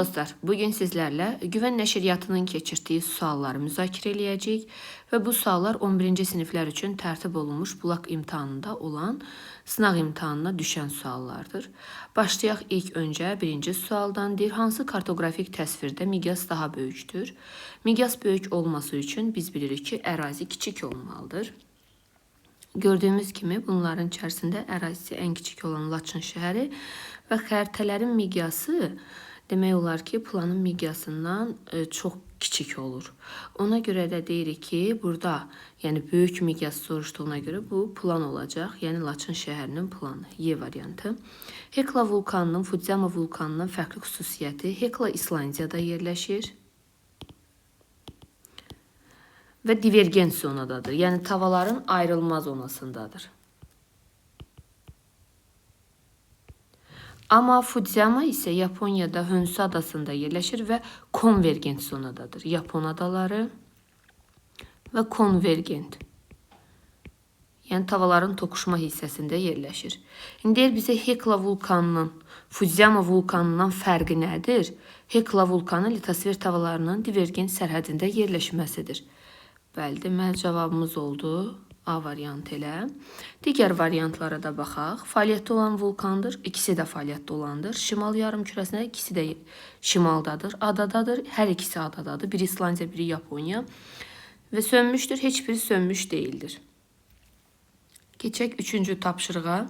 Dostlar, bugün sizlerle Güven Nəşriyyatının keçirdiyi sualları müzakirə eləyəcəyik və bu suallar 11-ci siniflər üçün tərtib olunmuş bulaq imtahanında olan sınaq imtahanına düşən suallardır. Başlayaq ilk öncə birinci sualdan. Deyir, hansı kartografik təsvirdə miqyas daha böyükdür? Miqyas böyük olması üçün biz bilirik ki, ərazi kiçik olmalıdır. Gördüyümüz kimi bunların içərisində ərazisi ən kiçik olan Laçın şəhəri və xəritələrin miqyası demək olar ki, planın miqyasından çox kiçik olur. Ona görə də deyirik ki, burada yəni böyük miqyas soruşduğuna görə bu plan olacaq. Yəni Laçın şəhərinin planı. Y variantı. Hekla vulkanının Fudziyama vulkanından fərqli xüsusiyyəti. Hekla İslandiyada yerləşir və divergent zonadadır. Yəni tavaların ayrılmaz zonasındadır. Amma Fudziyama isə Yaponiyada Honshu adasında yerləşir və konvergent zonadadır. Yapon adaları və konvergent. Yəni tavaların toqquşma hissəsində yerləşir. İndi deyir bizə Hekla vulkanının Fudziyama vulkanından fərqi nədir? Hekla vulkanı litosfer tavalarının divergent sərhədində yerləşməsidir. Bəli, deməli cavabımız oldu. A variantı elə. Digər variantlara da baxaq. Fəaliyyətdə olan vulkandır. İkisi də fəaliyyətdə olandır. Şimal yarımkürəsində ikisi də şimaldadır. Adadadır. Hər ikisi adadadır. Biri İslandiya, biri Yaponiya. Və sönmüşdür. Heç biri sönmüş deyildir. Keçək üçüncü tapşırığa.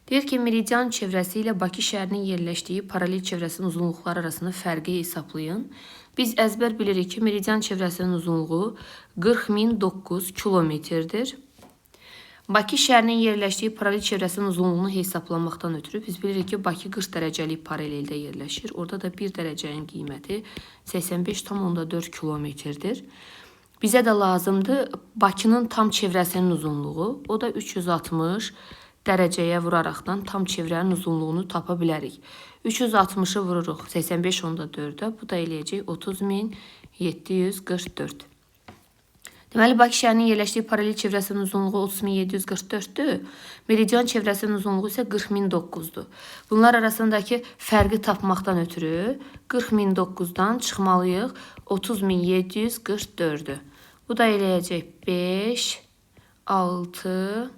Deyir ki, meridian çevrəsi ilə Bakı şəhərinin yerləşdiyi paralel çevrəsinin uzunluqları arasında fərqi hesablayın. Biz əzbər bilirik ki, meridian çevrəsinin uzunluğu 40.009 kilometrdir. Bakı şəhərinin yerləşdiyi paralel çevrəsinin uzunluğunu hesablamaqdan ötürü biz bilirik ki, Bakı 40 dərəcəlik paraleldə yerləşir. Orada da 1 dərəcənin qiyməti 85,4 kilometrdir. Bizə də lazımdır Bakının tam çevrəsinin uzunluğu. O da 360 dərəcəyə vuraraqdan tam çevrənin uzunluğunu tapa bilərik. 360'ı vururuq 85,4'ə. Bu da eləyəcək 30.744. Deməli, Bakı şəhərinin yerləşdiyi paralel çevrəsinin uzunluğu 30.744'dür. Meridian çevrəsinin uzunluğu isə 40.009'dur. Bunlar arasındakı fərqi tapmaqdan ötürü 40.009'dan çıxmalıyıq 30.744'ü. Bu da eləyəcək 5, 6,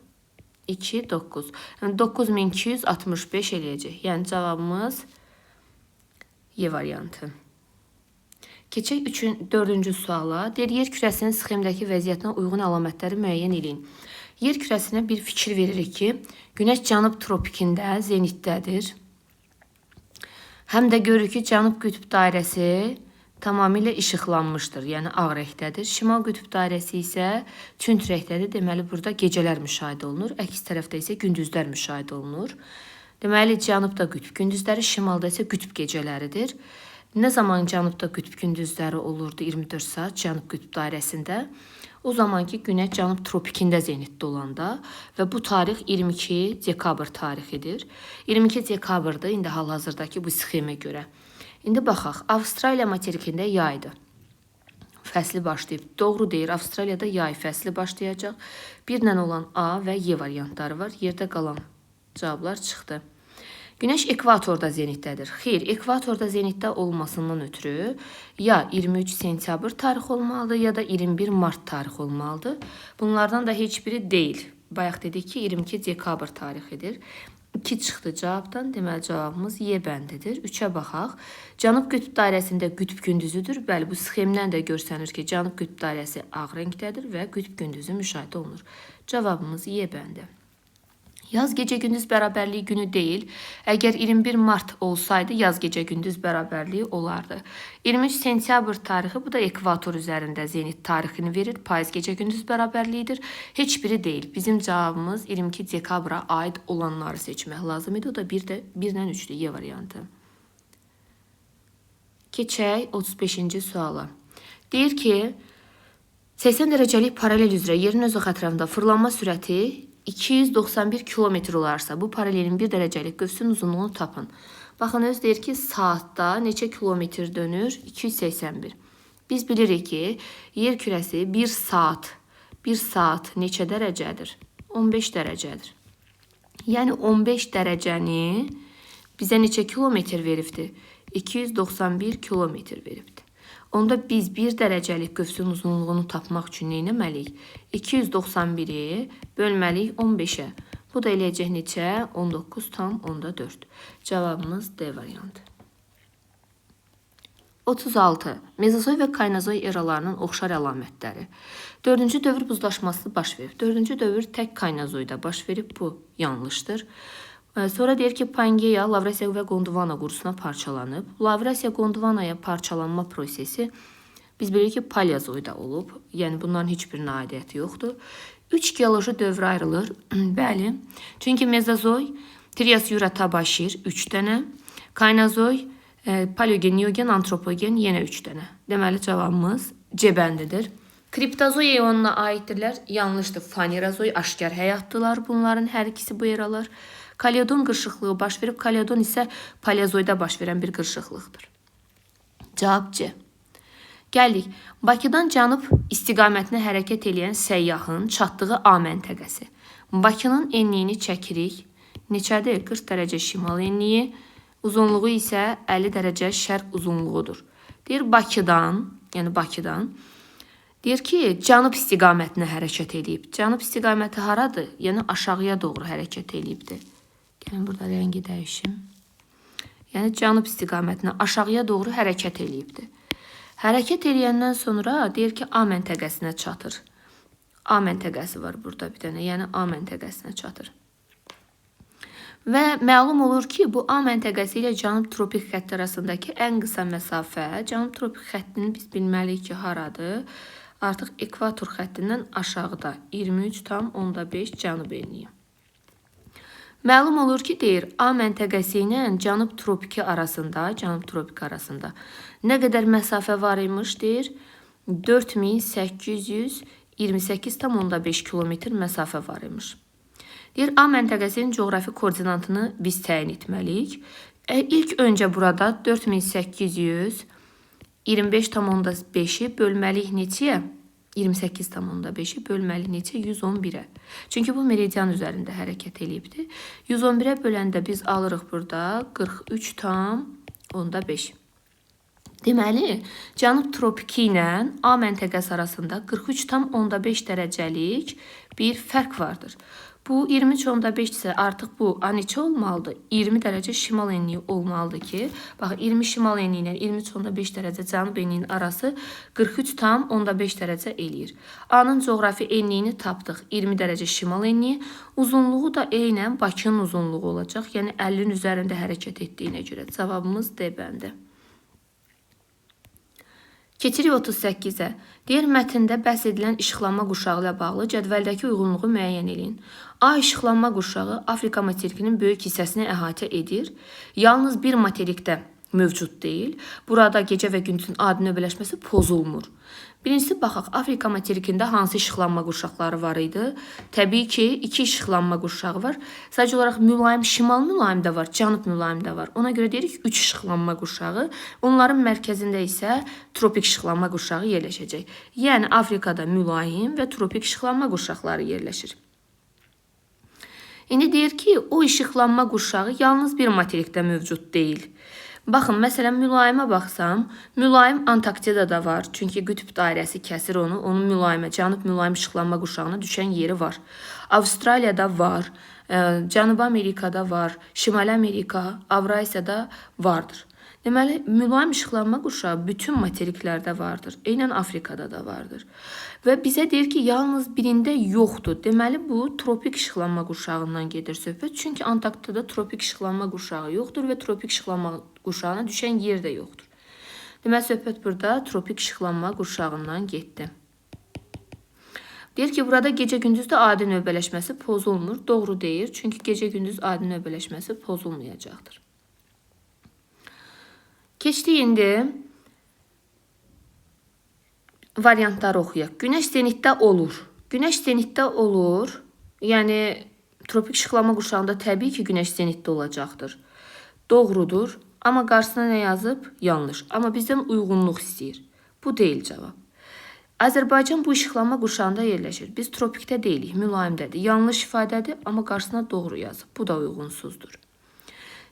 2, 9. Yəni 9265 eləyəcək. Yəni cavabımız Y variantı. Keçək dördüncü suala. Deyir, yer kürəsinin sxemdəki vəziyyətinə uyğun əlamətləri müəyyən edin. Yer kürəsinə bir fikir veririk ki, Günəş cənub tropikində, zenitdədir. Həm də görürük ki, cənub qütb dairəsi tamamilə işıqlanmışdır, yəni ağ rəngdədir. Şimal qütb dairəsi isə tünd rəngdədir. Deməli, burada gecələr müşahidə olunur. Əks tərəfdə isə gündüzlər müşahidə olunur. Deməli, cənubda qütb gündüzləri, şimalda isə qütb gecələridir. Nə zaman cənubda qütb gündüzləri olurdu 24 saat cənub qütb dairəsində? O zaman ki, Günəş cənub tropikində zenitdə olanda və bu tarix 22 dekabr tarixidir. 22 dekabrda indi hal-hazırdakı bu sxemə görə. İndi baxaq, Avstraliya materikində yaydır. Fəsli başlayıb. Doğru deyir, Avstraliyada yay fəsli başlayacaq. Birlə olan A və Y variantları var. Yerdə qalan cavablar çıxdı. Günəş ekvatorda zenitdədir. Xeyr, ekvatorda zenitdə olmasından ötürü ya 23 sentyabr tarix olmalıdır, ya da 21 mart tarix olmalıdır. Bunlardan da heç biri deyil. Bayaq dedik ki, 22 dekabr tarixidir. 2 çıxdı cavabdan. Deməli, cavabımız Y bəndidir. 3'ə baxaq. Cənub qütb dairəsində qütb gündüzüdür. Bəli, bu sxemdən də görsənir ki, cənub qütb dairəsi ağ rəngdədir və qütb gündüzü müşahidə olunur. Cavabımız Y bəndi. Yaz gecə gündüz bərabərliyi günü deyil. Əgər 21 mart olsaydı, yaz gecə gündüz bərabərliyi olardı. 23 sentyabr tarixi, bu da ekvator üzərində zenit tarixini verir. Payız gecə gündüz bərabərliyidir. Heç biri deyil. Bizim cavabımız 22 dekabra aid olanları seçmək lazım idi. O da 1-dən 3'dür. Y variantı. Keçək 35-ci suala. Deyir ki, 80 dərəcəlik paralel üzrə yerin öz ətrafında fırlanma sürəti 291 kilometr olarsa, bu paralelin 1 dərəcəlik qövsünün uzunluğunu tapın. Baxın, öz deyir ki, saatda neçə kilometr dönür? 281. Biz bilirik ki, yer kürəsi 1 saat neçə dərəcədir? 15 dərəcədir. Yəni 15 dərəcəni bizə neçə kilometr veribdir? 291 kilometr veribdir. Onda biz 1 dərəcəlik qövsün uzunluğunu tapmaq üçün nə etməliyik? 291-i bölməliyik 15-ə. Bu da eləyəcək neçə? 19,4. Cavabımız D variantı. 36. Mezozoy və kaynozoy eralarının oxşar əlamətləri. 4-cü dövr buzlaşması baş verib. 4-cü dövr tək kaynozoyda baş verib. Bu yanlışdır. Sonra deyir ki, Pangeya, Lavrasiya və Gondwana qurusuna parçalanıb. Lavrasiya Gondwanaya parçalanma prosesi biz bilirik ki, paleozoyda olub. Yəni bunların heç birinin aidiyyəti yoxdur. 3 geoloji dövrə ayrılır. Bəli. Çünki mezozoy, Trias, Jura, Tabaşir 3 dənə. Kaynozoy, Paleogen, Neogen, Antropogen yenə 3 dənə. Deməli cavabımız C bəndidir. Kriptozoy eonuna aiddirlər. Yanlışdır. Fanerazoy aşkar həyatdılar. Bunların hər ikisi bu eralar. Kaledon qırışıqlığı baş verib. Kaledon isə paleozoyda baş verən bir qırışıqlıqdır. Cavab C. Gəldik. Bakıdan cənub istiqamətinə hərəkət edən səyyahın çatdığı A məntəqəsi. Bakının enliyini çəkirik. Neçədir? 40 dərəcə şimal enliyi. Uzunluğu isə 50 dərəcə şərq uzunluğudur. Deyir Bakıdan, yəni Bakıdan. Deyir ki, cənub istiqamətinə hərəkət edib. Cənub istiqaməti haradır? Yəni aşağıya doğru hərəkət edibdir. Gəlin burada rəngi dəyişim. Yəni cənub istiqamətinə aşağıya doğru hərəkət edibdir. Hərəkət eləyəndən sonra deyir ki, A məntəqəsinə çatır. A məntəqəsi var burada bir dənə, yəni A məntəqəsinə çatır. Və məlum olur ki, bu A məntəqəsi ilə cənub tropik xətti arasındakı ən qısa məsafə, cənub tropik xəttini biz bilməliyik ki, haradır? Artıq ekvator xəttindən aşağıda 23,5 cənub enliyi. Məlum olur ki, deyir, A məntəqəsi ilə cənub tropiki arasında nə qədər məsafə var imiş, deyir, 4828,5 kilometr məsafə var imiş. Deyir, A məntəqəsinin coğrafi koordinatını biz təyin etməliyik. İlk öncə burada 4825,5-i bölməliyik neçəyə? 28,5-i bölməliyik neçə? 111-ə. Çünki bu meridian üzərində hərəkət eləyibdir. 111-ə böləndə biz alırıq burada 43,5. Deməli, cənub tropiki ilə A məntəqəsi arasında 43,5 dərəcəlik bir fərq vardır. Bu 23,5 isə artıq bu A neçə olmalıdır? 20 dərəcə şimal enliyi olmalıdır ki, bax 20 şimal enliyi ilə 23,5 dərəcə cənub enliyinin arası 43,5 dərəcə eləyir. A-nın coğrafi enliyini tapdıq. 20 dərəcə şimal enliyi, uzunluğu da eynən Bakının uzunluğu olacaq. Yəni 50-nin üzərində hərəkət etdiyinə görə cavabımız D bəndi. Keçirik 38-ə. Deyir, mətndə bəhs edilən işıqlanma quşağı ilə bağlı cədvəldəki uyğunluğu müəyyən edin. A işıqlanma quşağı Afrika materikinin böyük hissəsini əhatə edir. Yalnız bir materikdə mövcud deyil. Burada gecə və gündüzün adi növbələşməsi pozulmur. Birincisi, baxaq, Afrika materikində hansı işıqlanma quşaqları var idi? Təbii ki, 2 işıqlanma quşağı var. Sadəcə olaraq mülayim, şimal mülayim də var, cənub mülayim də var. Ona görə deyirik 3 işıqlanma quşağı. Onların mərkəzində isə tropik işıqlanma quşağı yerləşəcək. Yəni, Afrikada mülayim və tropik işıqlanma quşaqları yerləşir. İndi deyir ki, o işıqlanma quşağı yalnız bir materikdə mövcud deyil. Baxın, məsələn, mülayimə baxsam, mülayim Antarktidada var. Çünki qütb dairəsi kəsir onu. Onun mülayimə, cənub mülayim işıqlanma quşağına düşən yeri var. Avstraliyada var, Cənubi Amerikada var, Şimali Amerika, Avrasiyada vardır. Deməli, mülayim işıqlanma quşağı bütün materiklərdə vardır. Eynən Afrikada da vardır. Və bizə deyir ki, yalnız birində yoxdur. Deməli, bu tropik işıqlanma quşağından gedir söhbət. Çünki Antarktidada tropik işıqlanma quşağı yoxdur və tropik işıqlanma quşağına düşən yer də yoxdur. Deməli, söhbət burada tropik işıqlanma quşağından getdi. Deyir ki, burada gecə-gündüzdə adi növbələşməsi pozulmur. Doğru deyir, çünki gecə-gündüz adi növbələşməsi pozulmayacaqdır. Keçdik indi variantları oxuyaq. Günəş zenitdə olur. Günəş zenitdə olur. Yəni, tropik işıqlanma quşağında təbii ki, günəş zenitdə olacaqdır. Doğrudur. Amma qarşısına nə yazıb? Yanlış. Amma bizdən uyğunluq istəyir. Bu deyil cavab. Azərbaycan bu işıqlanma quşağında yerləşir. Biz tropikdə deyilik, mülayimdədir. Yanlış ifadədir, amma qarşısına doğru yazıb. Bu da uyğunsuzdur.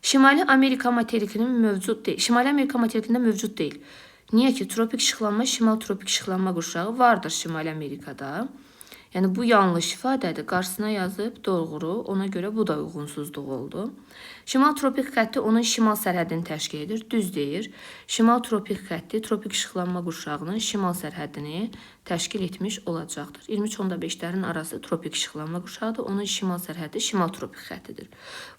Şimali Amerika materikinin mövcud deyil. Şimali Amerika materikində mövcud deyil. Niyə ki, tropik işıqlanma, şimal tropik işıqlanma qurşağı vardır Şimali Amerikada. Yəni bu yanlış ifadədir. Qarşısına yazıb doğru. Ona görə bu da uyğunsuzluq oldu. Şimal tropik xətti onun şimal sərhədini təşkil edir. Düz deyir. Şimal tropik xətti tropik işıqlanma qurşağının şimal sərhədini təşkil etmiş olacaqdır. 23.5-lərin arası tropik işıqlanma qurşağıdır. Onun şimal sərhədi şimal tropik xəttidir.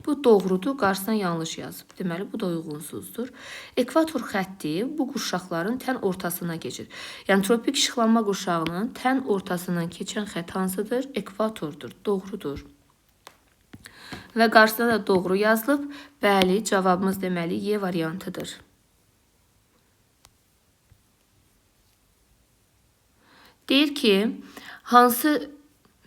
Bu doğrudur. Qarşısına yanlış yazıb. Deməli bu da uyğunsuzdur. Ekvator xətti bu qurşaqların tən ortasına keçir. Yəni tropik işıqlanma qurşağının tən ortasından keçən xətt hansıdır? Ekvatordur. Doğrudur. Və qarşısına da doğru yazılıb. Bəli, cavabımız deməli Y variantıdır. Deyir ki, hansı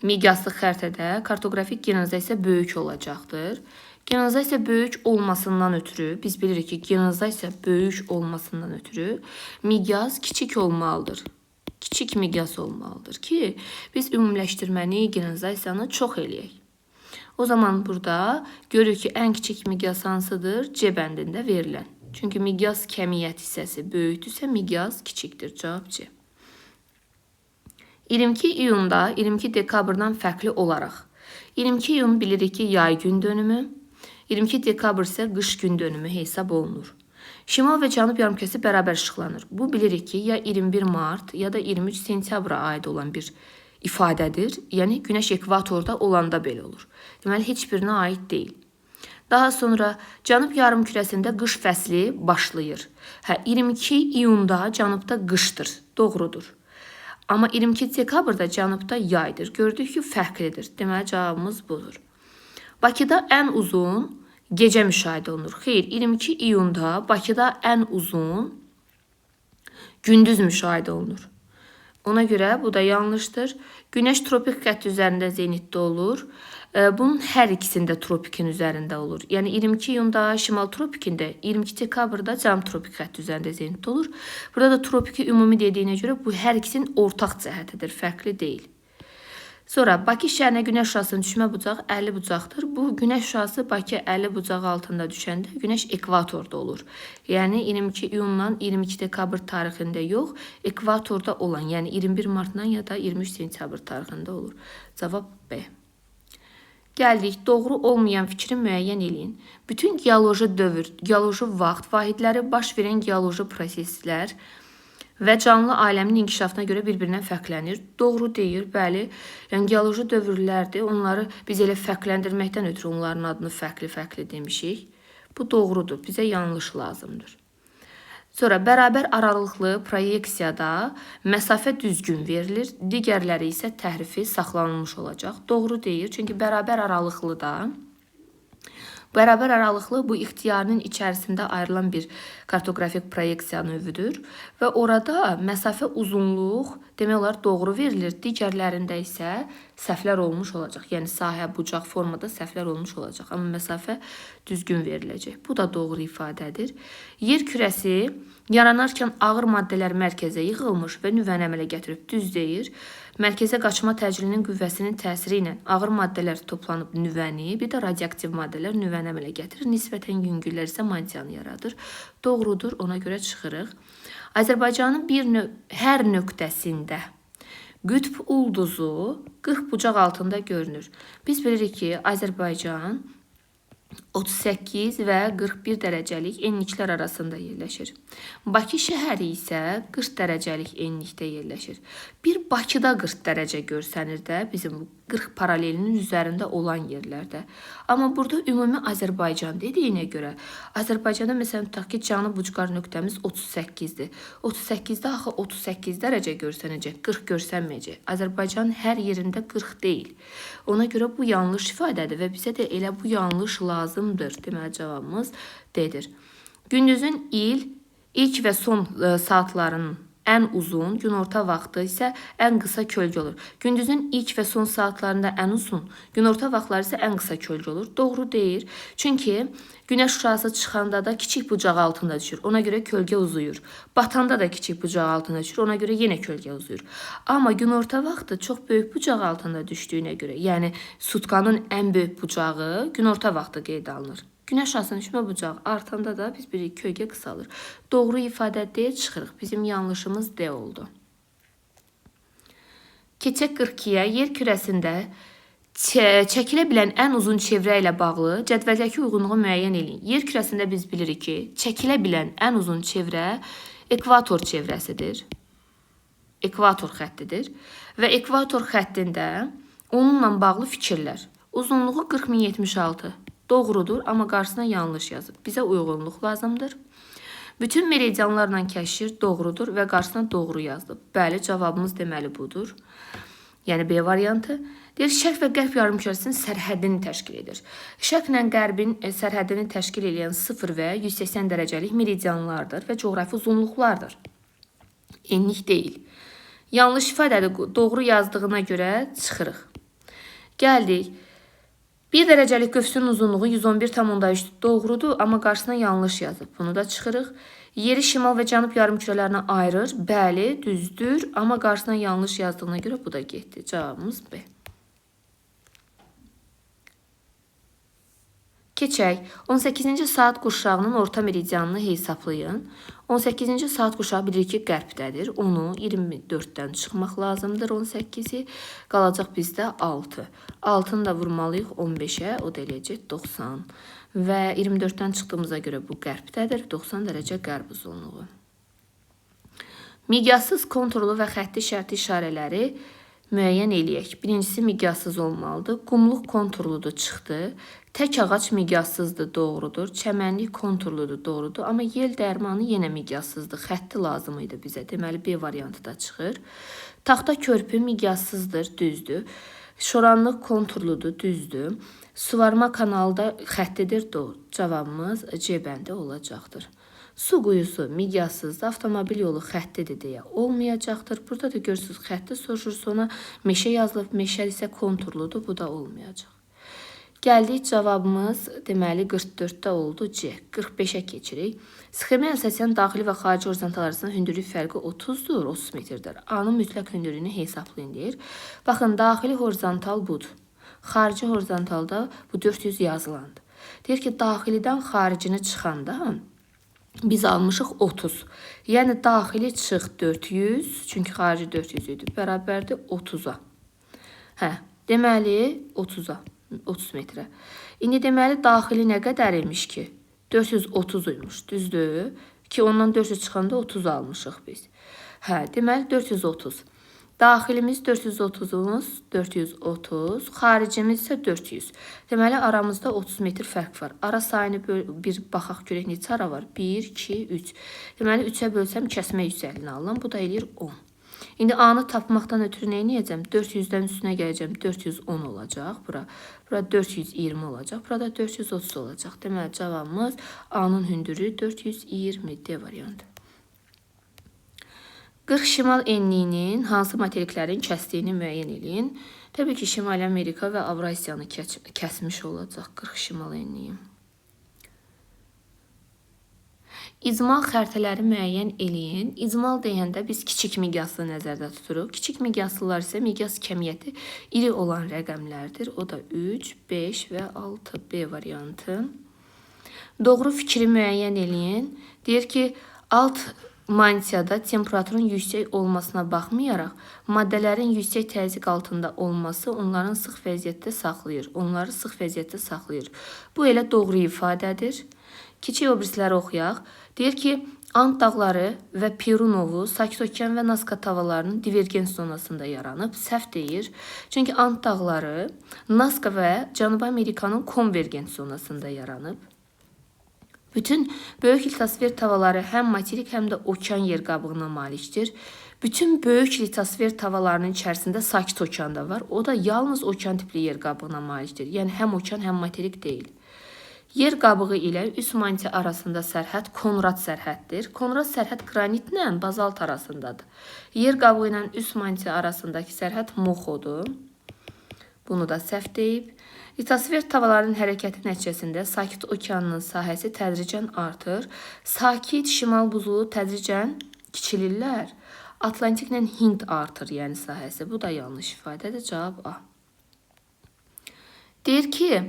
miqyaslı xəritədə kartografik genizasiya böyük olacaqdır? Genizasiya böyük olmasından ötürü, biz bilirik ki, genizasiya böyük olmasından ötürü miqyas kiçik olmalıdır. Kiçik miqyas olmalıdır ki, biz ümumiləşdirməni, genizasiyanı çox eləyək. O zaman burada görürük ki, ən kiçik miqyas hansıdır? C bəndində verilən. Çünki miqyas kəmiyyət hissəsi böyükdürsə, miqyas kiçikdir. Cavab C. 22 iyunda 22 dekabrdan fərqli olaraq 22 iyun bilirik ki, yay gün dönümü, 22 dekabr isə qış gün dönümü hesab olunur. Şimal və cənub yarımkürəsi bərabər işıqlanır. Bu bilirik ki, ya 21 mart ya da 23 sentyabra aid olan bir ifadədir. Yəni günəş ekvatorda olanda belə olur. Deməli heç birinə aid deyil. Daha sonra cənub yarımkürəsində qış fəsli başlayır. 22 iyunda cənubda qışdır. Doğrudur. Amma 22 dekabrda cənubda yaydır. Gördük ki, fərqlidir. Deməli cavabımız budur. Bakıda ən uzun gecə müşahidə olunur. Xeyr, 22 iyunda Bakıda ən uzun gündüz müşahidə olunur. Ona görə bu da yanlışdır. Günəş tropik xətt üzərində zenitdə olur. Bunun hər ikisində tropikin üzərində olur. Yəni 22 iyunda şimal tropikində, 22 dekabrda cənub tropik xətt üzərində zenitdə olur. Burada da tropiki ümumi dediyinə görə bu hər ikisinin ortaq cəhətidir, fərqli deyil. Sonra Bakı şəhərinə günəş şüasının düşmə bucağı 50 bucaqdır. Bu günəş şüası Bakı 50 bucağı altında düşəndə günəş ekvatorda olur. Yəni 22 iyundan 22 dekabr tarixində yox, ekvatorda olan, yəni 21 martdan ya da 23 sentyabr tarixində olur. Cavab B. Gəldik, doğru olmayan fikri müəyyən eləyin. Bütün geoloji dövr, geoloji vaxt, vahidləri baş verən geoloji proseslər və canlı aləmin inkişafına görə bir-birindən fərqlənir. Doğru deyir, bəli. Yəni geoloji dövrlərdir. Onları biz elə fərqləndirməkdən ötürü onların adını fərqli-fərqli demişik. Bu doğrudur. Bizə yanlış lazımdır. Sonra bərabər aralıqlı proyeksiyada məsafə düzgün verilir. Digərləri isə təhrifi saxlanılmış olacaq. Doğru deyir. Çünki bərabər aralıqlı bu ixtiyarının içərisində ayrılan bir kartografik proyeksiya növüdür və orada məsafə uzunluq demək olar doğru verilir. Digərlərində isə səhvlər olmuş olacaq. Yəni sahə, bucaq formada səhvlər olmuş olacaq. Amma məsafə düzgün veriləcək. Bu da doğru ifadədir. Yer kürəsi yaranarkən ağır maddələr mərkəzə yığılmış və nüvəni əmələ gətirib. Düz deyir. Mərkəzə qaçma təcilinin qüvvəsinin təsiri ilə ağır maddələr toplanıb nüvəni, bir də radioaktiv maddələr nüvəni əmələ gətirir. Nisbətən yüngüllər isə mantiyanı yaradır. Doğrudur, ona görə çıxırıq. Azərbaycanın hər nöqtəsində qütb ulduzu 40 bucaq altında görünür. Biz bilirik ki, Azərbaycan 38 və 41 dərəcəlik enliklər arasında yerləşir. Bakı şəhəri isə 40 dərəcəlik enlikdə yerləşir. Bir Bakıda 40 dərəcə görsənir də bizim 40 paralelinin üzərində olan yerlərdə. Amma burada ümumi Azərbaycan dediyinə görə, Azərbaycanda məsələn tutaq ki, cənub ucqar nöqtəmiz 38-dir. 38-də axı 38 dərəcə görsənəcək, 40 görsənməyəcək. Azərbaycanın hər yerində 40 deyil. Ona görə bu yanlış ifadədir və bizə də elə bu yanlış lazımdır. Deməli cavabımız D-dir. Gündüzün ilk və son saatlarının ən uzun, günorta vaxtı isə ən qısa kölgə olur. Gündüzün ilk və son saatlarında ən uzun, günorta vaxtları isə ən qısa kölgə olur. Doğru deyir. Çünki günəş şüası çıxanda da kiçik bucaq altında düşür. Ona görə kölgə uzuyur. Batanda da kiçik bucaq altında düşür. Ona görə yenə kölgə uzuyur. Amma günorta vaxtı çox böyük bucaq altında düşdüyünə görə, yəni sutkanın ən böyük bucağı günorta vaxtı qeydə alınır. Günəş asın düşmə bucağı artanda da biz bilirik kölgə qısalır. Doğru ifadə D çıxırıq. Bizim yanlışımız D oldu. Keçək 42-yə. Yer kürəsində çəkilə bilən ən uzun çevrə ilə bağlı cədvəldəki uyğunluğu müəyyən edin. Yer kürəsində biz bilirik ki, çəkilə bilən ən uzun çevrə ekvator çevrəsidir. Ekvator xəttidir. Və ekvator xəttində onunla bağlı fikirlər. Uzunluğu 40.076. Doğrudur, amma qarşısına yanlış yazıb. Bizə uyğunluq lazımdır. Bütün meridianlarla kəşir doğrudur və qarşısına doğru yazılıb. Bəli, cavabımız deməli budur. Yəni B variantı. Deyir, şərq və qərb yarımkürəsinin sərhəddini təşkil edir. Şərqlə qərbin sərhəddini təşkil edən 0 və 180 dərəcəlik meridianlardır və coğrafi uzunluqlardır. Enlik deyil. Yanlış ifadədə doğru yazdığına görə çıxırıq. Gəldik. 1 dərəcəlik qövsün uzunluğu 111,3 doğrudur, amma qarşısına yanlış yazıb. Bunu da çıxırıq. Yeri şimal və cənub yarımkürələrinə ayırır. Bəli, düzdür, amma qarşısına yanlış yazdığına görə bu da getdi. Cavabımız B. Keçək. 18-ci saat qurşağının orta meridianını hesablayın. 18-ci saat qurşağı bilir ki, qərbdədir. Onu 24-dən çıxmaq lazımdır. 18-i qalacaq bizdə 6. 6-nı da vurmalıyıq 15-ə. O da eləyəcək 90. Və 24-dən çıxdığımıza görə bu qərbdədir. 90 dərəcə qərb uzunluğu. Miqyassız konturlu və xətti şərti işarələri müəyyən eləyək. Birincisi miqyassız olmalıdır. Qumluq konturludur, çıxdı. Tək ağac miqyassızdır, doğrudur. Çəmənlik konturludur, doğrudur. Amma yel dərmanı yenə miqyassızdır. Xətti lazım idi bizə. Deməli, B variantı da çıxır. Taxta körpü miqyassızdır, düzdür. Şoranlıq konturludur, düzdür. Suvarma kanalda xəttidir, doğru. Cavabımız C bəndi olacaqdır. Su quyusu miqyassızdır, avtomobil yolu xəttidir deyə olmayacaqdır. Burada da görürsünüz, xətti soruşur, sonra meşə yazılıb, meşə isə konturludur, bu da olmayacaq. Gəldik, cavabımız deməli 44-də oldu C. 45-ə keçirik. Sxemə əsasən daxili və xarici horizontal arasında hündürlük fərqi 30-dur, 30 metrdir. A-nın mütləq hündürlüyünü hesablayın deyir. Baxın, daxili horizontal budur. Xarici horizontalda bu 400 yazılandır. Deyir ki, daxilidən xaricini çıxanda biz almışıq 30. Yəni, daxili çıx 400, çünki xarici 400 idi, bərabərdir 30-a. Deməli, 30-a. 30 metrə. İndi deməli, daxili nə qədər imiş ki? 430 imiş, düzdür? Ki, ondan 400 çıxanda 30 almışıq biz. Deməli, 430. Daxilimiz 430-umuz 430, xaricimiz isə 400. Deməli, aramızda 30 metr fərq var. Ara sayını bir baxaq görək neçə ara var? 1, 2, 3. Deməli, 3-ə bölsəm kəsmə yüksəlini alıram. Bu da eləyir 10. İndi A-nı tapmaqdan ötürü nə edəcəm? 400-dən üstünə gələcəm. 410 olacaq. Bura 420 olacaq. Burada 430 olacaq. Deməli, cavabımız A-nın hündürlüyü 420 D variantı. 40 şimal enliyinin hansı materiklərin kəsdiyini müəyyən edin. Təbii ki, Şimali Amerika və Avrasiyanı kəsmiş olacaq 40 şimal enliyi. İcmal xəritələri müəyyən eləyin. İcmal deyəndə biz kiçik miqyaslı nəzərdə tuturuq. Kiçik miqyaslılar isə miqyas kəmiyyəti iri olan rəqəmlərdir. O da 3, 5 və 6 B variantı. Doğru fikri müəyyən eləyin. Deyir ki, alt mantiyada temperaturun yüksək olmasına baxmayaraq, maddələrin yüksək təzyiq altında olması onları sıx vəziyyətdə saxlayır. Bu elə doğru ifadədir. Kiçik obrisləri oxuyaq. Deyir ki, Ant dağları və Perunovu Sakit Okean və Nazca tavalarının divergens zonasında yaranıb. Səhv deyir. Çünki Ant dağları Nazca və Cənubi Amerikanın konvergens zonasında yaranıb. Bütün böyük litosfer tavalары həm materik, həm də okean yer qabığına malikdir. Bütün böyük litosfer tavalarının içərisində Sakit Okean da var. O da yalnız okean tipli yer qabığına malikdir. Yəni həm okean, həm materik deyil. Yer qabığı ilə üst manti arasında sərhəd Konrad sərhəddir. Konrad sərhəd qranitlə bazalt arasındadır. Yer qabığı ilə üst manti arasındakı sərhəd Moxodur. Bunu da səhv deyib. Litosfer tavalarının hərəkəti nəticəsində Sakit Okeanının sahəsi tədricən artır. Sakit şimal buzulu tədricən kiçilirlər. Atlantiklə Hind artır, yəni sahəsi. Bu da yanlış ifadədir. Cavab A. Deyir ki,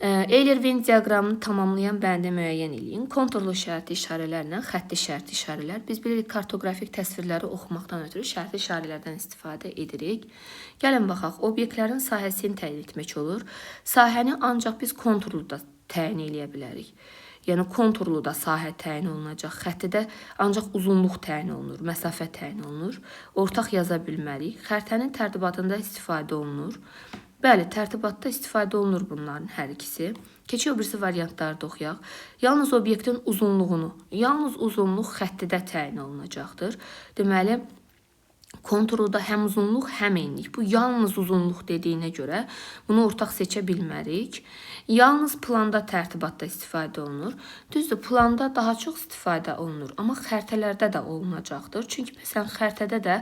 Euler-Venn diaqramını tamamlayan bəndi müəyyən edin. Konturlu şərti işarələrlə xətti şərti işarələr. Biz bilirik kartoqrafik təsvirləri oxumaqdan ötürü şərti işarələrdən istifadə edirik. Gəlin baxaq, obyektlərin sahəsini təyin etmək olur. Sahəni ancaq biz konturlu da təyin edə bilərik. Yəni konturlu da sahə təyin olunacaq. Xəttidə ancaq uzunluq təyin olunur, məsafə təyin olunur. Ortaq yaza bilmərik. Xəritənin tərtibatında istifadə olunur. Bəli, tərtibatda istifadə olunur bunların hər ikisi. Keçək o birisi variantları da oxuyaq. Yalnız obyektin uzunluğunu, yalnız uzunluq xəttidə təyin olunacaqdır. Deməli, konturda həm uzunluq, həm enlik. Bu yalnız uzunluq dediyinə görə bunu ortaq seçə bilmərik. Yalnız planda tərtibatda istifadə olunur. Düzdür, planda daha çox istifadə olunur, amma xəritələrdə də olunacaqdır. Çünki məsələn xəritədə də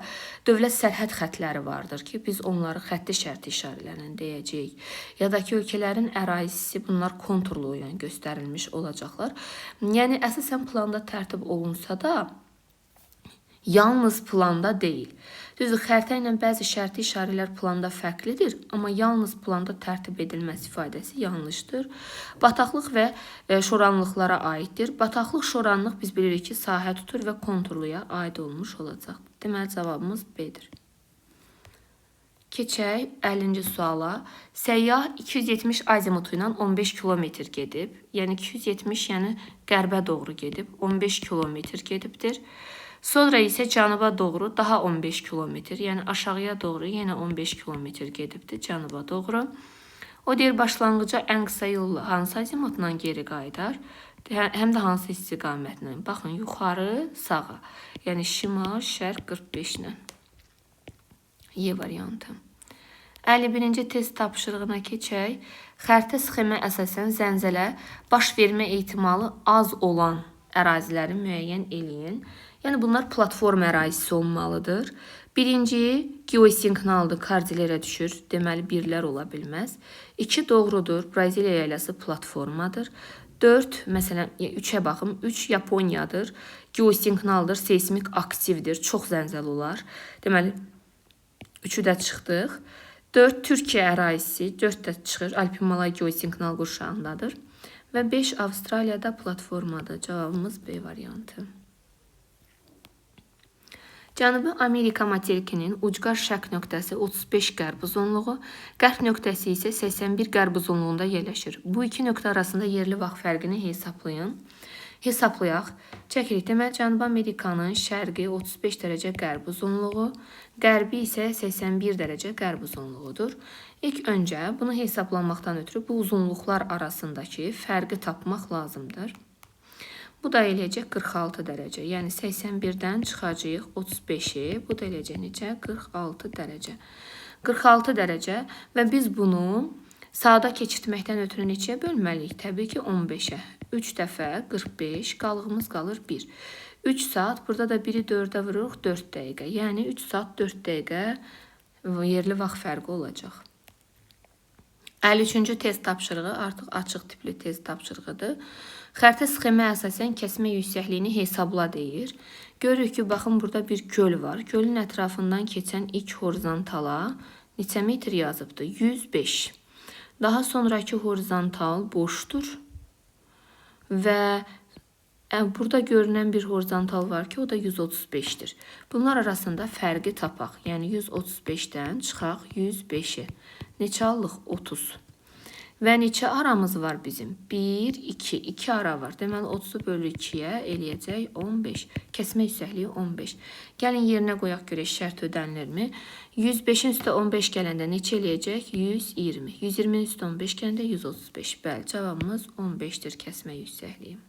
dövlət sərhəd xətləri vardır ki, biz onları xətti şərti işarələrlə deyəcəyik. Ya da ki, ölkələrin ərazisi bunlar konturlu ilə göstərilmiş olacaqlar. Yəni əsasən planda tərtib olunsa da yalnız planda deyil. Düzdür, xəritə ilə bəzi şərti işarələr planda fərqlidir, amma yalnız planda tərtib edilməsi ifadəsi yanlışdır. Bataqlıq və şoranlıqlara aiddir. Bataqlıq, şoranlıq biz bilirik ki, sahə tutur və konturluya aid olmuş olacaq. Deməli, cavabımız B-dir. Keçək 50-ci suala. Səyyah 270 azimutu ilə 15 kilometr gedib. Yəni 270, yəni qərbə doğru gedib. 15 kilometr gedibdir. Sonra isə cənuba doğru daha 15 kilometr, yəni aşağıya doğru yenə 15 kilometr gedibdir cənuba doğru. O deyir, başlanğıca ən qısa yolla hansı azimutla geri qayıdar, həm də hansı istiqamətlə. Baxın, yuxarı, sağa, yəni şimal, şərq 45-lə. Y variantı. 51-ci test tapşırığına keçək. Xəritə sxemə əsasən zənzələ baş vermə ehtimalı az olan əraziləri müəyyən eləyin. Yəni bunlar platform ərazisi olmalıdır. Birinci geosinknaldır, Kordilerə düşür. Deməli, birlər ola bilməz. 2 doğrudur, Braziliya yaylası platformadır. 4, məsələn, 3-ə baxım, 3 Yaponiyadır, geosinknaldır, seismik aktivdir, çox zənzəl olar. Deməli, 3-ü də çıxdıq. 4 Türkiyə ərazisi, 4 də çıxır, Alp-Himalay geosinknal qurşağındadır. Və 5 Avstraliyada platformadır. Cavabımız B variantı. Cənubi Amerika materikinin ucqar şərq nöqtəsi 35 qərb uzunluğu, qərb nöqtəsi isə 81 qərb uzunluğunda yerləşir. Bu iki nöqtə arasında yerli vaxt fərqini hesablayın. Hesablayaq. Çəkirik. Deməli, Cənubi Amerikanın şərqi 35 dərəcə qərb uzunluğu, qərbi isə 81 dərəcə qərb uzunluğudur. İlk öncə bunu hesablamaqdan ötürü bu uzunluqlar arasındakı fərqi tapmaq lazımdır. Bu da eləyəcək 46 dərəcə. Yəni 81-dən çıxacağıq 35-i. Bu da eləyəcək necə? 46 dərəcə. 46 dərəcə və biz bunu sağda keçirtməkdən ötürü neçəyə bölməliyik? Təbii ki 15-ə. 3 dəfə 45, qalığımız qalır 1. 3 saat, burada da 1-i 4-ə vururuq 4 dəqiqə. Yəni 3 saat 4 dəqiqə yerli vaxt fərqi olacaq. 53-cü test tapşırığı artıq açıq tipli test tapşırığıdır. Xəritə sxemə əsasən kəsmə yüksəkliyini hesabla deyir. Görürük ki, baxın, burada bir göl var. Gölün ətrafından keçən ilk horizontala neçə metr yazıbdır? 105. Daha sonraki horizontal boşdur. Və burada görünən bir horizontal var ki, o da 135-dir. Bunlar arasında fərqi tapaq. Yəni 135-dən çıxaq 105-i. Neçə allıq? 30. Və neçə aramız var bizim? 1, 2, 2 ara var. Deməli, 30-u bölü 2-yə eləyəcək 15. Kəsmə yüksəkliyi 15. Gəlin yerinə qoyaq görək şərt ödənilirmi? 105-in üstə 15 gələndə neçə eləyəcək? 120. 120-in üstə 15 gələndə 135. Bəli, cavabımız 15-dir kəsmə yüksəkliyi.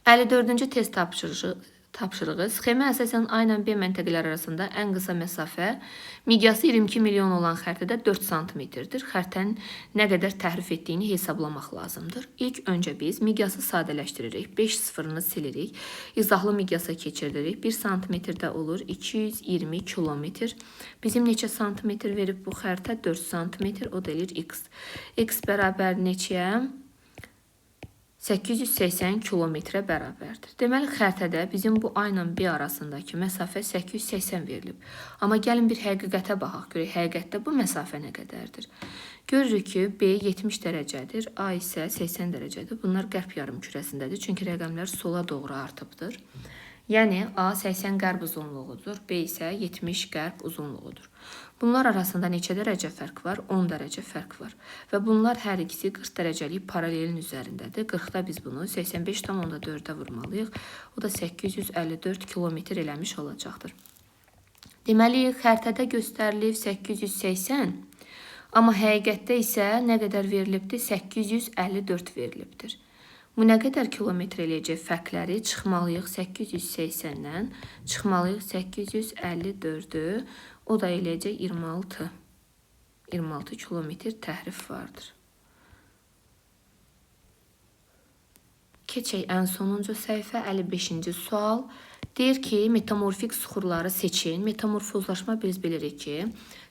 54-cü test tapşırığı. Sxemə əsasən A ilə B məntəqələr arasında ən qısa məsafə miqyası 22 milyon olan xəritədə 4 cm-dir. Xəritənin nə qədər təhrif etdiyini hesablamaq lazımdır. İlk öncə biz miqyası sadələşdiririk. 5 sıfırını silirik. İzahlı miqyasa keçiririk. 1 cm-də olur 220 kilometr. Bizim neçə santimetr verib bu xəritə? 4 cm, o da eləyir x. X bərabər neçəyə? 880 kilometrə bərabərdir. Deməli, xəritədə bizim bu A ilə B arasındakı məsafə 880 verilib. Amma gəlin bir həqiqətə baxaq, görək həqiqətdə bu məsafə nə qədərdir? Görürük ki, B 70 dərəcədir, A isə 80 dərəcədir. Bunlar qərb yarımkürəsindədir, çünki rəqəmlər sola doğru artıbdır. Yəni, A 80 qərb uzunluğudur, B isə 70 qərb uzunluğudur. Bunlar arasında neçə dərəcə fərq var? 10 dərəcə fərq var. Və bunlar hər ikisi 40 dərəcəlik paralelin üzərindədir. 40-da biz bunu 85,4-ə vurmalıyıq. O da 854 kilometr eləmiş olacaqdır. Deməli, xəritədə göstərilib 880, amma həqiqətdə isə nə qədər verilibdir? 854 verilibdir. Bu nə qədər kilometr eləyəcək fərqləri? Çıxmalıyıq 880-dən, çıxmalıyıq 854-ü, o da eləyəcək 26. 26 kilometr təhrif vardır. Keçək ən sonuncu səhifə, 55-ci sual. Deyir ki, metamorfik suxurları seçin. Metamorfozlaşma biz bilirik ki,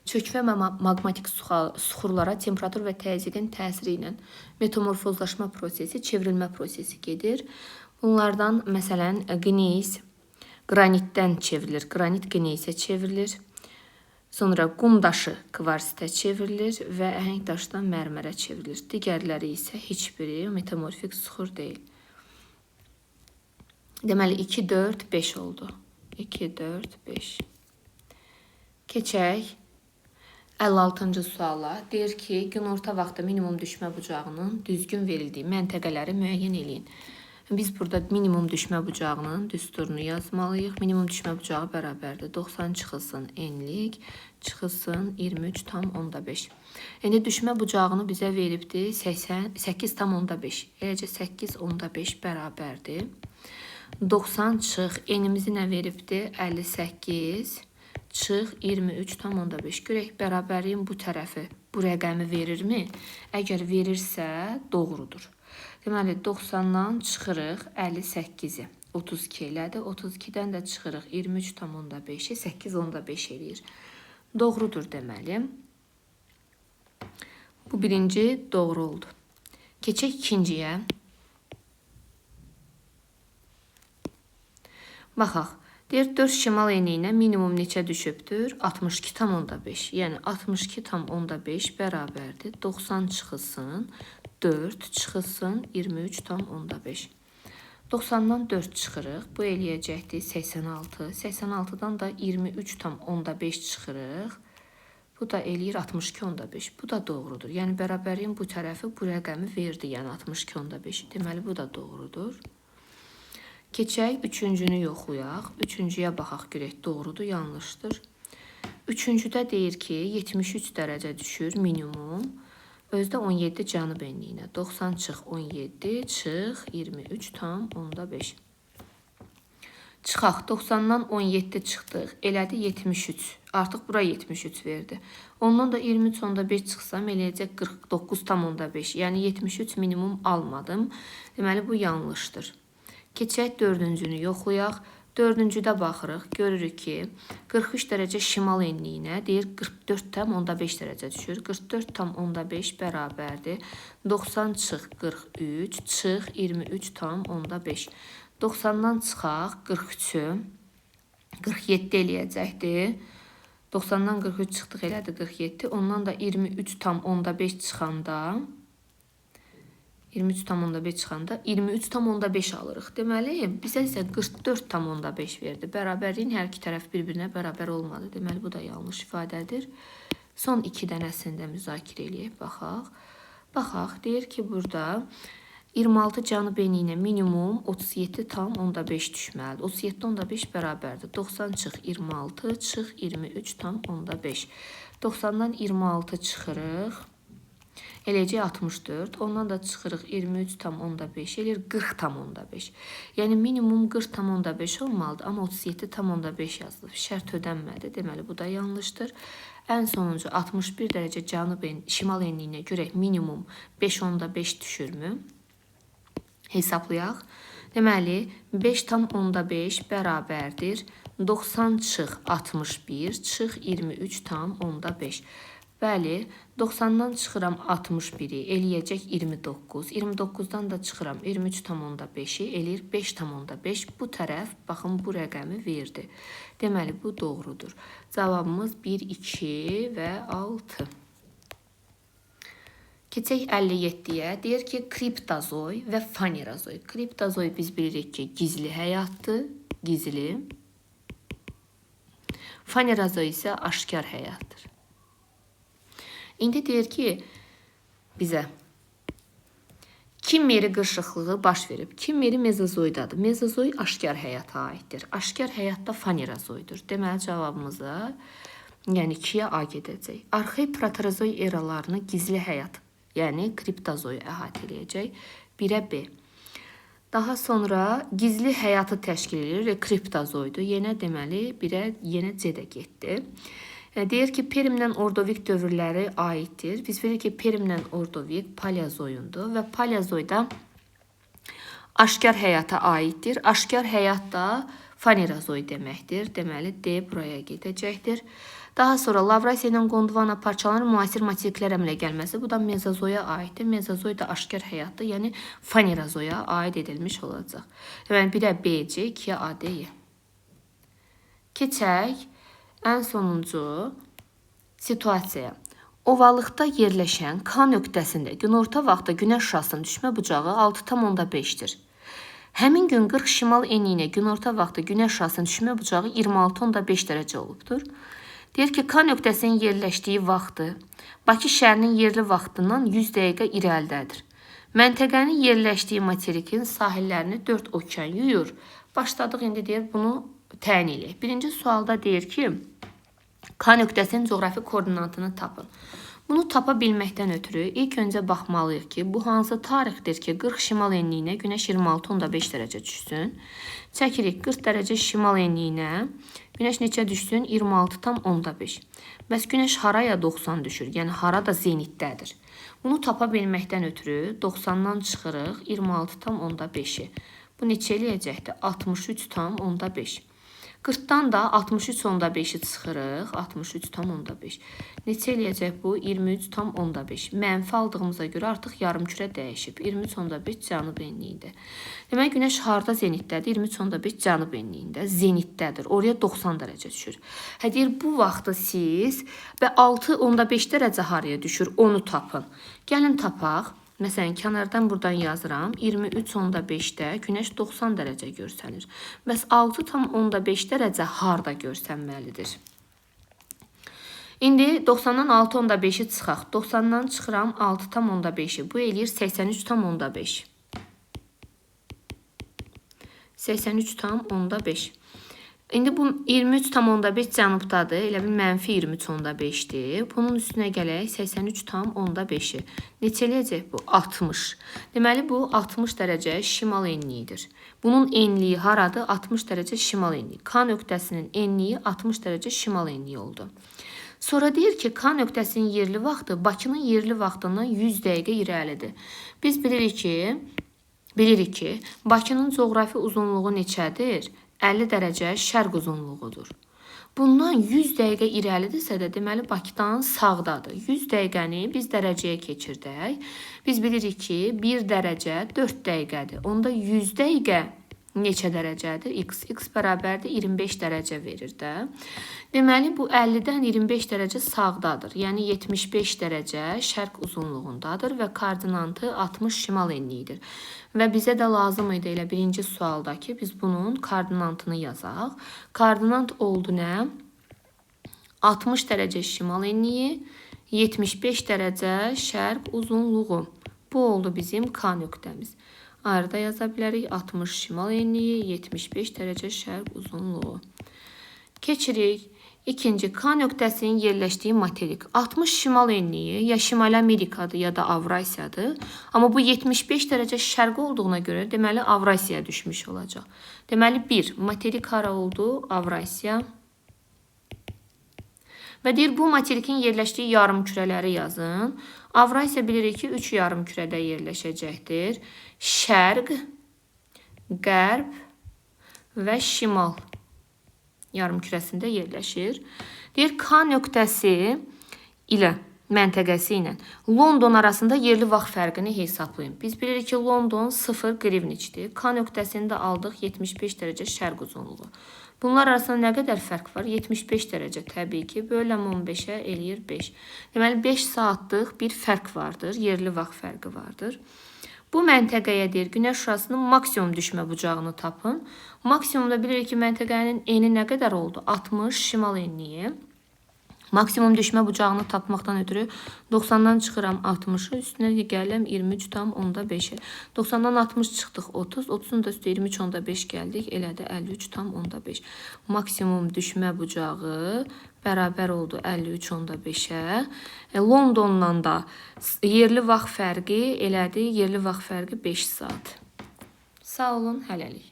çökmə və maqmatik suxurlara temperatur və təzyiqin təsiri ilə metamorfozlaşma prosesi, çevrilmə prosesi gedir. Bunlardan məsələn qneys qranitdən çevrilir, qranit qneysə çevrilir. Sonra qum daşı kvarsitə çevrilir və əhəng daşdan mərmərə çevrilir. Digərləri isə heç biri metamorfik suxur deyil. Deməli, 2, 4, 5 oldu. 2, 4, 5. Keçək 56-cı suala. Deyir ki, günorta vaxtı minimum düşmə bucağının düzgün verildiyi məntəqələri müəyyən eləyin. Biz burada minimum düşmə bucağının düsturunu yazmalıyıq. Minimum düşmə bucağı bərabərdir. 90 çıxılsın enlik, çıxılsın 23,5. İndi düşmə bucağını bizə veribdir 8,5. Eləcə 8,5 bərabərdir. 90 çıx, enimizi nə veribdir? 58 çıx 23,5. Görək, bərabərliyin bu tərəfi bu rəqəmi verirmi? Əgər verirsə, doğrudur. Deməli, 90-dan çıxırıq 58-i. 32 elədi. 32-dən də çıxırıq 23,5-i. 8,5 eləyir. Doğrudur deməli. Bu birinci doğru oldu. Keçək ikinciyə. Baxaq, deyir 4 şimal enliyinə minimum neçə düşübdür? 62,5. Yəni 62,5 bərabərdir. 90 çıxılsın, 4 çıxılsın, 23,5. 90-dan 4 çıxırıq. Bu eləyəcəkdir 86. 86-dan da 23,5 çıxırıq. Bu da eləyir 62,5. Bu da doğrudur. Yəni bərabərliyin bu tərəfi bu rəqəmi verdi. Yəni 62,5. Deməli, bu da doğrudur. Keçək, üçüncünü yoxlayaq. Üçüncüyə baxaq, görək, doğrudur, yanlışdır. Üçüncüdə deyir ki, 73 dərəcə düşür minimum. Özdə 17 cənub enliyinə. 90 çıx 17, çıx 23,5. Çıxaq, 90-dan 17 çıxdıq. Elədi 73. Artıq bura 73 verdi. Ondan da 23,5 çıxsam, eləyəcək 49,5. Yəni 73 minimum almadım. Deməli, bu yanlışdır. Keçək, dördüncünü yoxlayaq. Dördüncüdə baxırıq, görürük ki, 43 dərəcə şimal enliyinə deyir 44,5 dərəcə düşür. 44,5 bərabərdir. 90 çıx 43, çıx 23,5. 90-dan çıxaq 43-ü 47 eləyəcəkdir. 90-dan 43 çıxdıq, elədi 47. Ondan da 23,5 çıxanda 23,5 alırıq. Deməli, bizə isə 44,5 verdi. Bərabərliyin hər iki tərəf bir-birinə bərabər olmadı. Deməli, bu da yanlış ifadədir. Son iki dənəsini də müzakirə eləyək, baxaq. Baxaq, deyir ki, burada 26 cənub enliyinə minimum 37,5 düşməlidir. 37,5 bərabərdir. 90 çıx 26, çıx 23,5. 90-dan 26 çıxırıq. Eləcək 64, ondan da çıxırıq 23,5, eləyir 40,5. Yəni minimum 40,5 olmalıdır, amma 37,5 yazılıb. Şərt ödənmədi, deməli bu da yanlışdır. Ən sonuncu 61 dərəcə şimal enliyinə görək minimum 5,5 düşürmü? Hesablayaq. Deməli 5,5 bərabərdir 90 çıx 61 çıx 23,5. Bəli, 90-dan çıxıram 61-i, eləyəcək 29. 29-dan da çıxıram 23,5-i, eləyir 5,5. Bu tərəf, baxın, bu rəqəmi verdi. Deməli, bu doğrudur. Cavabımız 1, 2 və 6. Keçək 57-yə. Deyir ki, kriptozoy və fanerazoy. Kriptozoy biz bilirik ki, gizli həyatdır, gizli. Fanerazoy isə aşkar həyatdır. İndi deyir ki, bizə Kimmeri qırışıqlığı baş verib. Kimmeri mezozoydadır. Mezozoy aşkar həyata aiddir. Aşkar həyatda fanerazoydur. Deməli, cavabımıza, yəni 2-yə A gedəcək. Arxeid proterozoy eralarını gizli həyat, yəni kriptozoy əhatə edəcək. 1-ə B. Daha sonra gizli həyatı təşkil edir, kriptozoydur. Yenə deməli, 1-ə yenə C-də getdi. Deyir ki, Permdən Ordovik dövrləri aiddir. Biz bilirik ki, Permdən Ordovik paleozoyundur və paleozoyda aşkar həyata aiddir. Aşkar həyat da fanerazoy deməkdir. Deməli, D buraya gedəcəkdir. Daha sonra Lavrasiya ilə Gondwana parçalarının müasir materiklər əmələ gəlməsi. Bu da mezozoya aiddir. Mezozoy da aşkar həyatdır, yəni fanerazoya aid edilmiş olacaq. Deməli, 1-ə B, C, 2-yə A, D. Keçək ən sonuncu situasiyaya. Ovalıqda yerləşən K nöqtəsində günorta vaxtı günəş şüasının düşmə bucağı 6,5-dir. Həmin gün 40 şimal enliyinə günorta vaxtı günəş şüasının düşmə bucağı 26,5 dərəcə olubdur. Deyir ki, K nöqtəsinin yerləşdiyi vaxtı Bakı şəhərinin yerli vaxtından 100 dəqiqə irəlidədir. Məntəqənin yerləşdiyi materikin sahillərini 4 okean yuyur. Başladıq, indi deyir, bunu təyin eləyək. Birinci sualda deyir ki, K nöqtəsinin coğrafi koordinatını tapın. Bunu tapa bilməkdən ötürü ilk öncə baxmalıyıq ki, bu hansı tarixdir ki, 40 şimal enliyinə günəş 26,5 dərəcə düşsün. Çəkirik 40 dərəcə şimal enliyinə günəş neçə düşsün? 26,5. Bəs günəş haraya 90 düşür? Yəni hara da zenitdədir. Bunu tapa bilməkdən ötürü 90-dan çıxırıq 26,5-i. Bu neçə eləyəcəkdir? 63,5. 40-dan da 63,5-i çıxırıq. 63,5. Neçə eləyəcək bu? 23,5. Mənfi aldığımıza görə artıq yarımkürə dəyişib. 23,5 cənub enliyində. Demək, günəş harda zenitdədir? 23,5 cənub enliyində. Zenitdədir. Oraya 90 dərəcə düşür. Deyir, bu vaxtı siz və 6,5 dərəcə haraya düşür? Onu tapın. Gəlin tapaq. Məsələn, kənardan buradan yazıram. 23,5-də günəş 90 dərəcə görsənir. Bəs 6,5 dərəcə harda görsənməlidir? İndi 90-dan 6,5-i çıxaq. 90-dan çıxıram 6,5-i. Bu eləyir 83,5. 83,5. İndi bu 23,5 cənubdadır. Elə bir mənfi 23,5-dir. Bunun üstünə gələk 83,5-i. Neçə eləyəcək bu? 60. Deməli, bu 60 dərəcə şimal enliyidir. Bunun enliyi haradır? 60 dərəcə şimal enliyi. K nöqtəsinin enliyi 60 dərəcə şimal enliyi oldu. Sonra deyir ki, K nöqtəsinin yerli vaxtı Bakının yerli vaxtından 100 dəqiqə irəlidir. Biz bilirik ki, Bakının coğrafi uzunluğu neçədir? 50 dərəcə şərq uzunluğudur. Bundan 100 dəqiqə irəlidirsə də, deməli, Bakıdan sağdadır. 100 dəqiqəni biz dərəcəyə keçirdək. Biz bilirik ki, 1 dərəcə 4 dəqiqədir. Onda 100 dəqiqə neçə dərəcədir? X. X bərabərdir 25 dərəcə verir də. Deməli, bu 50-dən 25 dərəcə sağdadır. Yəni 75 dərəcə şərq uzunluğundadır və koordinatı 60 şimal enliyidir. Və bizə də lazım idi elə birinci sualdakı biz bunun koordinatını yazaq. Koordinat oldu nə? 60 dərəcə şimal enliyi, 75 dərəcə şərq uzunluğu. Bu oldu bizim K nöqtəmiz. Ayrıda yaza bilərik 60 şimal enliyi, 75 dərəcə şərq uzunluğu. Keçirik. İkinci, K nöqtəsinin yerləşdiyi materik 60 şimal enliyi ya Şimali Amerikadır ya da Avrasiyadır. Amma bu 75 dərəcə şərq olduğuna görə deməli Avrasiyaya düşmüş olacaq. Deməli 1, materik hara oldu? Avrasiya. Və deyir, bu materikin yerləşdiyi yarımkürələri yazın. Avrasiya bilirik ki, 3 yarımkürədə yerləşəcəkdir. Şərq, qərb və şimal yarımkürəsində yerləşir. Deyir, K nöqtəsi ilə məntəqəsi ilə London arasında yerli vaxt fərqini hesablayın. Biz bilirik ki, London 0 qrivniçdir. K nöqtəsində aldıq 75 dərəcə şərq uzunluğu. Bunlar arasında nə qədər fərq var? 75 dərəcə təbii ki, böləm 15-ə eləyir 5. Deməli, 5 saatlıq bir fərq vardır, yerli vaxt fərqi vardır. Bu məntəqəyə deyir, günəş şüasının maksimum düşmə bucağını tapın. Maksimumda bilirik ki, məntəqənin eni nə qədər oldu? 60 şimal enliyi. Maksimum düşmə bucağını tapmaqdan ötürü 90-dan çıxıram 60-ı, üstünə gələm 23,5-ə. 90-dan 60 çıxdıq 30, 30-un da üstü 23,5 gəldik, elədi 53,5. Maksimum düşmə bucağı bərabər oldu 53,5-ə. Londonla da yerli vaxt fərqi elədi, yerli vaxt fərqi 5 saat. Sağ olun, hələlik.